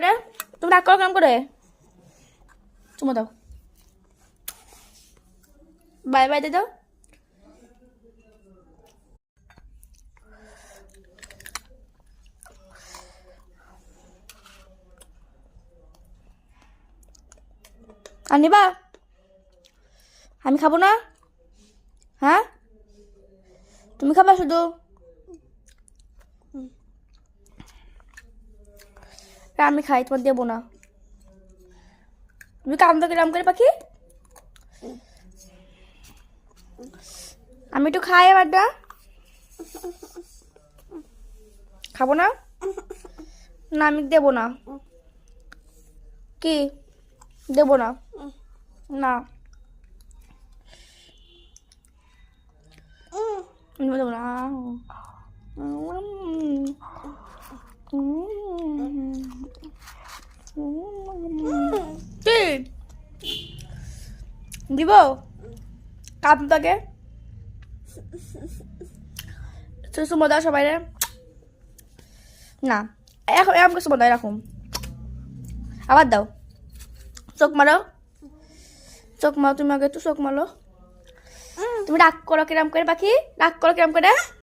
করে, তুমি রাগ করো কেমন করে? চুমো দাও, বাই বাই দিয়ে দাও। আর নিবা? আমি খাবো না? হ্যাঁ, তুমি খাবা শুধু? আমি খাই, তোমার দেবো না। তুমি কাম তো কিরাম করে পাখি। আমি একটু খাই এবার না, খাবো না। না আমি দেবো না। কি দেবো না? না আমি দেবো না। কি দিব? কাপ তাকে সুমো দাও সবাই রে। না এখন এরকম করে সুমো দাও, এরকম আবার দাও। চোখ মারো, চোখ মারো, তুমি আগে একটু চোখ মারো। তুমি রাগ করো কিরাম করে পাখি, রাগ করো কিরাম করে?